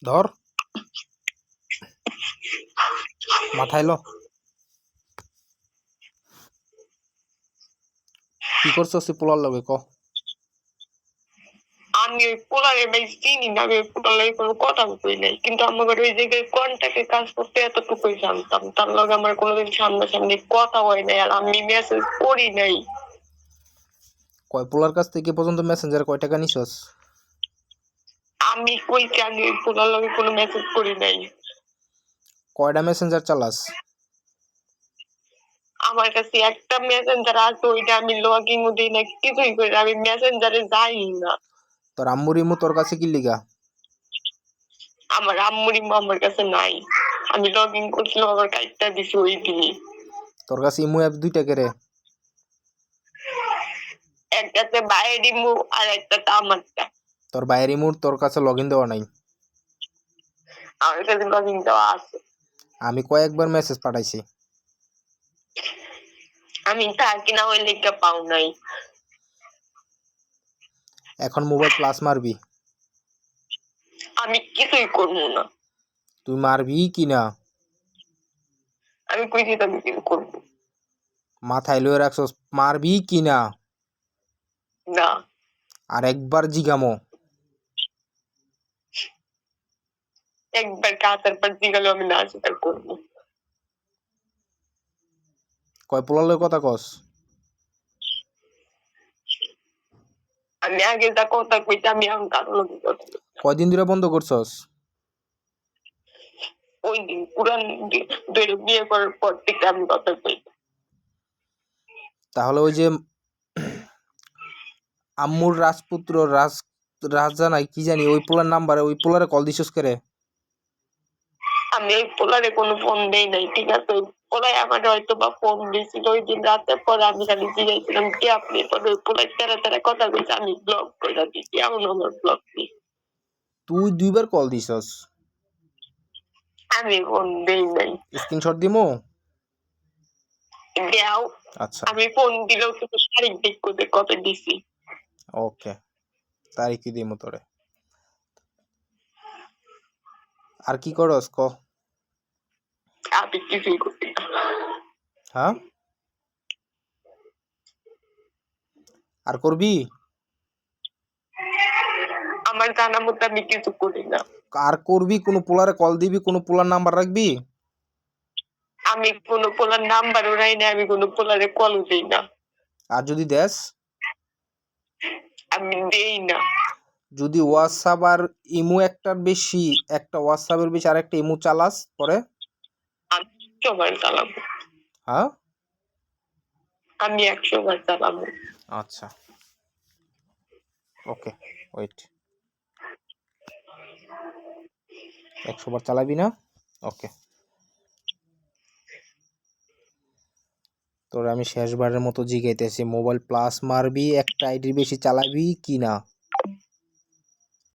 ধর মাথায় লো কি করছস তুই পোলার লগে ক আমি ওই পোলারে ভাই চিনি না, আমি ওই পোলার লাগে কোনো কথা বলি নাই, কিন্তু আমার ওই জায়গায় কন্টাক্টে কাজ করতে এতটুকুই জানতাম, তার লগে আমার কোনোদিন সামনাসামনি কথা হয় নাই, আর আমি মেসেজ করি নাই। কয় পোলার কাছ থেকে পর্যন্ত মেসেঞ্জারে কয় টাকা নিছস? আমি কইছি আমি ওই পোলার লগে কোনো মেসেজ করি নাই। কয়টা মেসেঞ্জার চালাস? আমার কাছে একটা মেসেঞ্জার আছে, ওইটা আমি লগ ইন দিই না, কিছুই করি না, আমি মেসেঞ্জারে যাই না। তোর আম্মুর ইমু তোর কাছে কি লিগা? আমার আম্মুর ইমো আমার কাছে নাই, আমি লগ ইন করছিলাম, আমার কার্ডটা দিছি ওই দিনই। তোর কাছে ইমু অ্যাপ দুইটা কেরে? একটাতে বাইরের ইমো আর একটাতে আমারটা। তোর বাইরের ইমুর তোর কাছে লগ ইন দেওয়া নাই? আমার কাছে লগ ইন দেওয়া আছে। আমি কয়েকবার মেসেজ পাঠাইছি। আমি থাকি না ওই লেখা পাও নাই। এখন মোবাইল প্লাস মারবি? আমি কিছুই করবো না। তুই মারবি কি না? আমি কইছি তো আমি কিছু করবো মাথায় লয়ে রাখছস, মারবি কি না? না। আর একবার জিগামো। একবার কাতার পর জিগালো আমি না স্বীকার করবো। কয় পোলার লগে কথা কস? আমি আগে যা কথা কইতে আমি এখন কারো লগে কথা কই। কয়দিন ধরে বন্ধ করছস? ওই দিন পুরান ধরে বিয়ে করার পর থেকে আমি কথা কই। তাহলে ওই যে আম্মুর রাজপুত্র রাজা নাই কি জানি ওই পোলার নাম্বারে ওই পোলারে কল দিছস করে? আমি ওই পোলারে কোনো ফোন দেই নাই, ঠিক আছে? ওই পোলাই আমার হয়তো বা ফোন দিয়েছিল ওই দিন রাতের পর, আমি খালি জিগাইছিলাম কি আপনি, পরে ওই পোলাই তেরা তেরা কথা কইছে, আমি ব্লক করে দিচ্ছি, এমন আমার ব্লক দিই। তুই দুইবার কল দিছস? আমি ফোন দেই নাই। স্ক্রিনশট দিমু? দেও। আচ্ছা আমি ফোন দিলেও কিন্তু তারিখ দেখতে কত দিছি। ওকে, তারিখই দিমু তোরে। আর কি করস ক? আমি কিছুই করছি না। হ্যাঁ, আর করবি? আমার জানা মতো আমি কিছু করি না। আর করবি? কোনো পোলারে কল দিবি? কোনো পোলার নাম্বার রাখবি? আমি কোনো পোলার নাম্বারও নাই না, আমি কোনো পোলারে কলও দিই না। আর যদি দেস? আমি দেই না। যদি হোয়াটসঅ্যাপ আর ইমু একটার বেশি, একটা হোয়াটসঅ্যাপের বেশি আর একটা ইমু চালাস পরে? আমি 100 বার চালাবো। হ্যাঁ, আমি 100 বার চালাবো। আচ্ছা ওকে, ওয়েট। 100 বার চালাবি না? ওকে, তোর আমি শেষবারের মতো জিগাইতেছি, মোবাইল প্লাস মারবি? একটা আইডির বেশি চালাবি কি না?